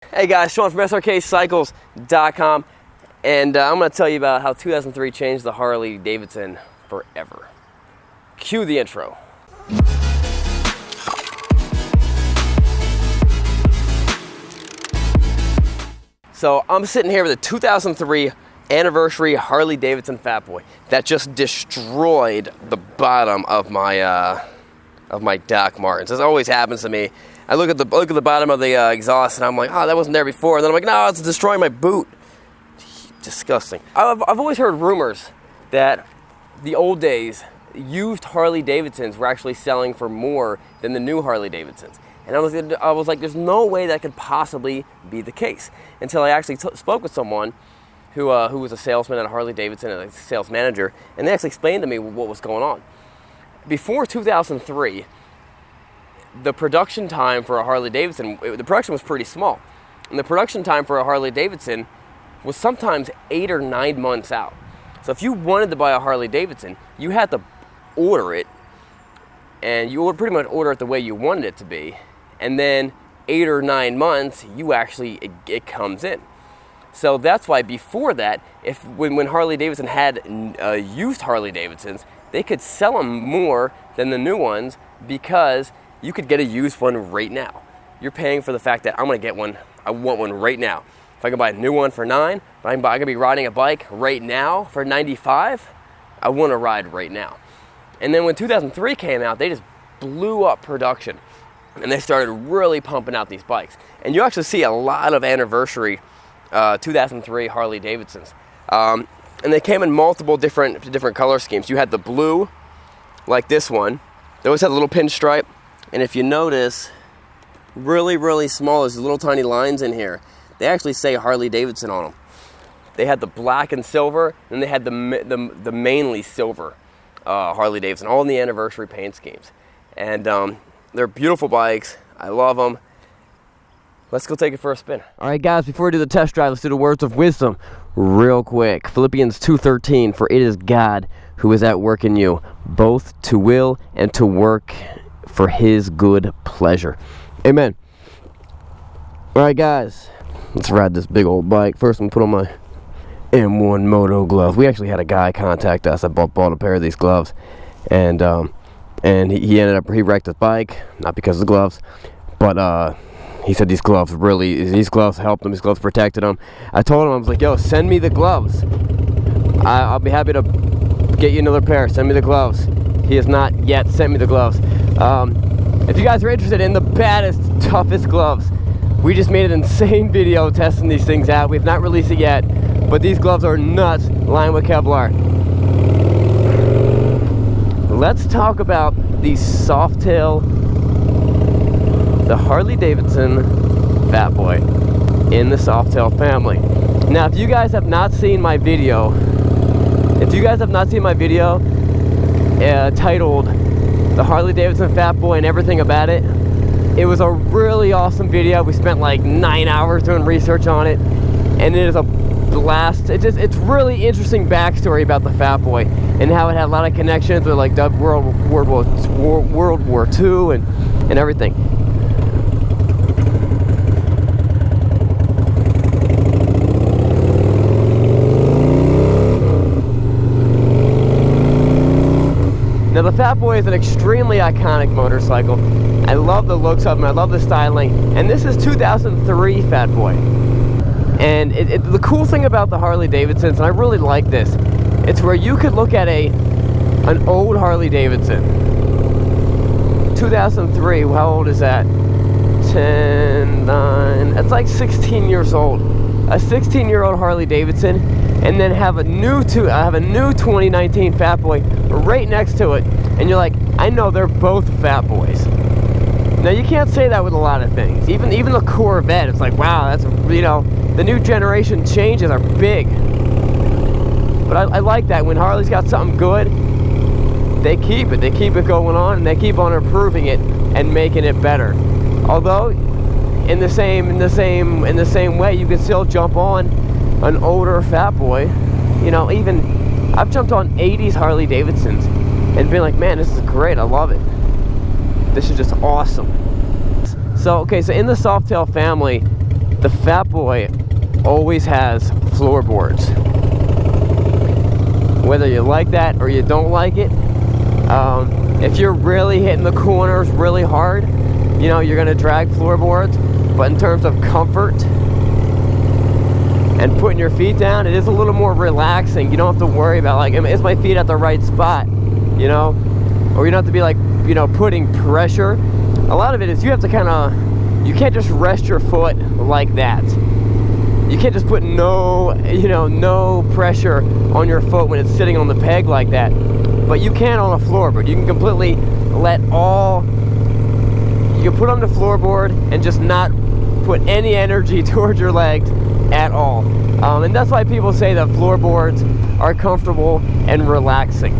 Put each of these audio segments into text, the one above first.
Hey guys, Sean from Srkcycles.com, and I'm going to tell you about how 2003 changed the Harley Davidson forever. Cue the intro. So I'm sitting here with a 2003 anniversary Harley Davidson Fat Boy that just destroyed the bottom of my Doc Martens. This always happens to me. I look at the bottom of the exhaust and I'm like, oh, that wasn't there before. And then I'm like, no, it's destroying my boot. Disgusting. I've always heard rumors that the old days, used Harley Davidsons were actually selling for more than the new Harley Davidsons. And I was like, there's no way that could possibly be the case. Until I actually spoke with someone who was a salesman at Harley Davidson and a sales manager, and they actually explained to me what was going on. Before 2003, the production time for a Harley Davidson, the production was pretty small. And the production time for a Harley Davidson was sometimes 8 or 9 months out. So if you wanted to buy a Harley Davidson, you had to order it, and you would pretty much order it the way you wanted it to be. And then 8 or 9 months, it comes in. So that's why before that, when Harley Davidson had used Harley Davidsons, they could sell them more than the new ones because you could get a used one right now. You're paying for the fact that I'm going to get one. I want one right now. If I can buy a new one for $9, but I can be riding a bike right now for $95, I want to ride right now. And then when 2003 came out, they just blew up production. And they started really pumping out these bikes. And you actually see a lot of anniversary 2003 Harley Davidsons. And they came in multiple different color schemes. You had the blue, like this one. They always had a little pinstripe. And if you notice, really, really small, there's little tiny lines in here. They actually say Harley Davidson on them. They had the black and silver, and they had the mainly silver Harley Davidson, all in the anniversary paint schemes. And they're beautiful bikes. I love them. Let's go take it for a spin. All right, guys, before we do the test drive, let's do the words of wisdom real quick. Philippians 2:13, for it is God who is at work in you, both to will and to work for his good pleasure. Amen. All right, guys, let's ride this big old bike. First, I'm going to put on my M1 Moto gloves. We actually had a guy contact us. I bought a pair of these gloves, and he wrecked his bike, not because of the gloves, but he said these gloves helped him. These gloves protected him. I told him, I was like, yo, send me the gloves. I'll be happy to get you another pair. Send me the gloves. He has not yet sent me the gloves. If you guys are interested in the baddest, toughest gloves, we just made an insane video testing these things out. We have not released it yet, but these gloves are nuts, lined with Kevlar. Let's talk about the Softail, the Harley Davidson Fat Boy in the Softail family. Now, if you guys have not seen my video, titled The Harley Davidson Fat Boy and Everything About It, it was a really awesome video. We spent like 9 hours doing research on it, and it is a blast. It's really interesting backstory about the Fat Boy and how it had a lot of connections with like World War II and everything. Now, the Fat Boy is an extremely iconic motorcycle. I love the looks of him, I love the styling, and this is 2003 Fat Boy. And the cool thing about the Harley Davidsons, and I really like this, it's where you could look at an old Harley Davidson. 2003, how old is that? 10, 9, that's like 16 years old. A 16-year-old Harley Davidson, and then have a new 2019 Fat Boy right next to it, and you're like, I know they're both Fat Boys. Now, you can't say that with a lot of things. Even the Corvette, it's like, wow, that's, the new generation changes are big. But I like that when Harley's got something good, they keep it going on, and they keep on improving it and making it better. Although in the same way, you can still jump on an older Fat Boy. Even I've jumped on 80s Harley Davidsons and been like, man, this is great, I love it. This is just awesome. So in the Softail family, the Fat Boy always has floorboards. Whether you like that or you don't like it, if you're really hitting the corners really hard, you know, you're gonna drag floorboards. But in terms of comfort and putting your feet down, it is a little more relaxing. You don't have to worry about, like, is my feet at the right spot, you know? Or you don't have to be, like, you know, putting pressure. A lot of it is you have to kind of, you can't just rest your foot like that. You can't just put no pressure on your foot when it's sitting on the peg like that. But you can on a floorboard. You can completely let all, you can put on the floorboard and just not put any energy towards your legs at all. And that's why people say that floorboards are comfortable and relaxing.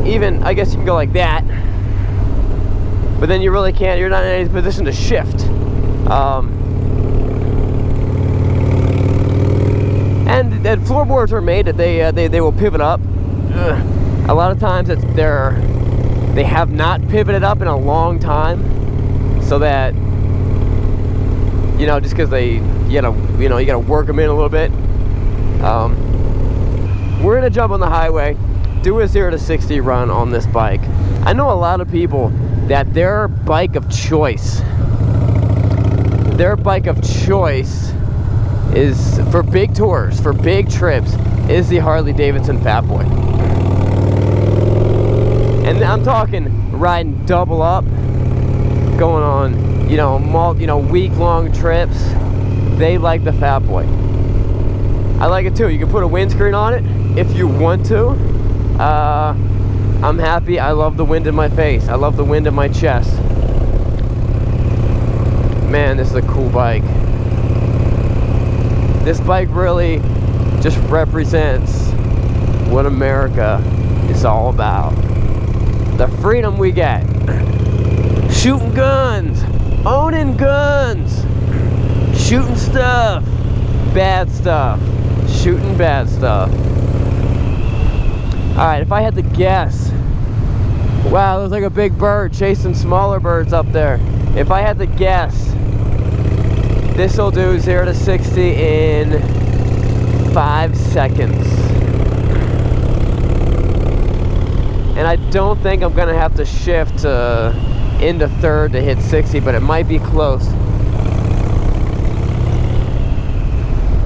Even, I guess you can go like that, but then you really can't, you're not in any position to shift. And floorboards are made that they will pivot up. A lot of times they have not pivoted up in a long time, so that, you know, just because you gotta work them in a little bit. We're gonna jump on the highway, do a 0 to 60 run on this bike. I know a lot of people that their bike of choice is, for big tours, for big trips, is the Harley Davidson Fat Boy. And I'm talking riding double up, going on, you know, week-long trips. They like the Fat Boy. I like it too. You can put a windscreen on it if you want to. I'm happy. I love the wind in my face. I love the wind in my chest. Man, this is a cool bike. This bike really just represents what America is all about. The freedom we get. Shooting guns, owning guns, shooting stuff, bad stuff, shooting bad stuff. Alright, if I had to guess, wow, there's like a big bird chasing smaller birds up there. If I had to guess, this will do 0 to 60 in 5 seconds. And I don't think I'm gonna have to shift into third to hit 60, but it might be close.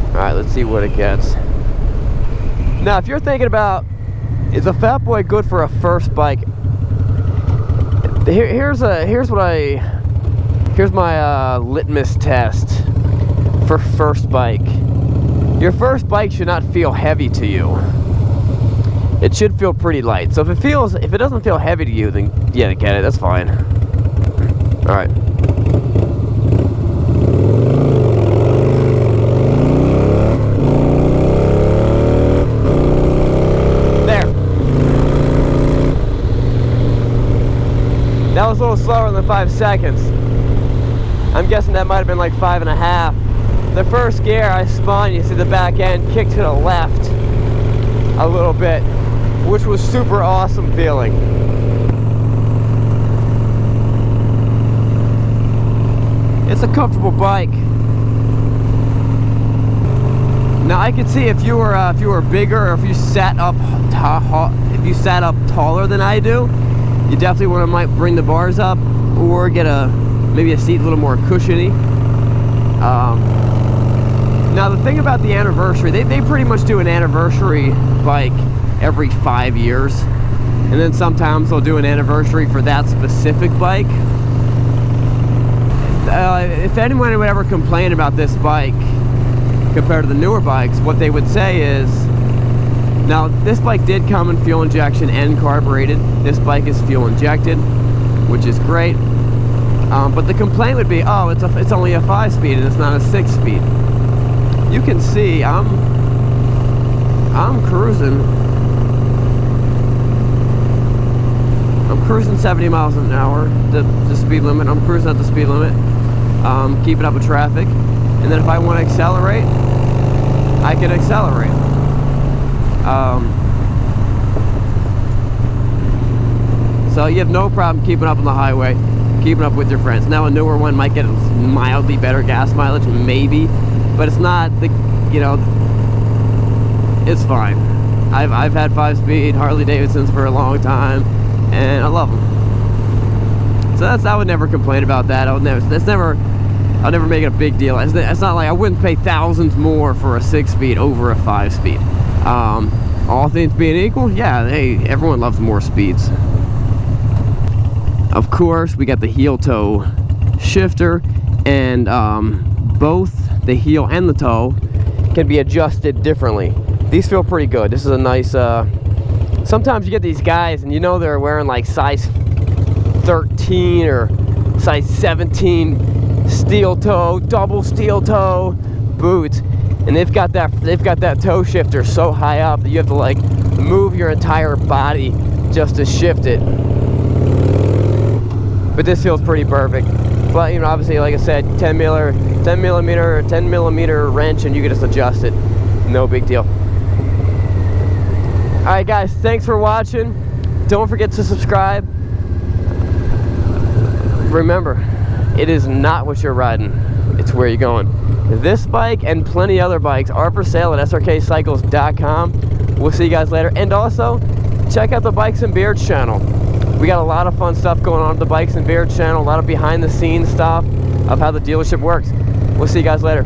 Alright, let's see what it gets. Now, if you're thinking about, is a Fat Boy good for a first bike? Here's my litmus test for first bike. Your first bike should not feel heavy to you. It should feel pretty light. So if it doesn't feel heavy to you, then yeah, get it. That's fine. All right. That was a little slower than 5 seconds. I'm guessing that might have been like 5.5. The first gear I spun, you see the back end kick to the left a little bit, which was super awesome feeling. It's a comfortable bike. Now I could see if you were bigger, or if you sat up taller than I do, you definitely might bring the bars up, or get maybe a seat a little more cushiony. Now the thing about the anniversary, they pretty much do an anniversary bike every 5 years, and then sometimes they'll do an anniversary for that specific bike. If anyone would ever complain about this bike compared to the newer bikes, what they would say is, now this bike did come in fuel injection and carbureted. This bike is fuel injected, which is great. But the complaint would be, oh, it's only a 5-speed and it's not a 6-speed. You can see I'm cruising. I'm cruising 70 miles an hour, the speed limit. I'm cruising at the speed limit, keeping up with traffic. And then if I want to accelerate, I can accelerate. So you have no problem keeping up on the highway, keeping up with your friends. Now a newer one might get mildly better gas mileage, maybe, but it's not the, you know, it's fine. I've had 5-speed Harley Davidsons for a long time, and I love them. So I would never complain about that. I'll never make it a big deal. It's not like I wouldn't pay thousands more for a 6-speed over a 5-speed. All things being equal, yeah, hey, everyone loves more speeds. Of course, we got the heel toe shifter, and both the heel and the toe can be adjusted differently. These feel pretty good. This is a nice, sometimes you get these guys and you know they're wearing like size 13 or size 17 steel toe, double steel toe boots, and they've got that toe shifter so high up that you have to like move your entire body just to shift it. But this feels pretty perfect. But you know, obviously, like I said, 10 millimeter wrench, and you can just adjust it. No big deal. Alright guys, thanks for watching. Don't forget to subscribe. Remember, it is not what you're riding, it's where you're going. This bike and plenty other bikes are for sale at Srkcycles.com. We'll see you guys later. And also, check out the Bikes and Beards channel. We got a lot of fun stuff going on with the Bikes and Beards channel, a lot of behind the scenes stuff of how the dealership works. We'll see you guys later.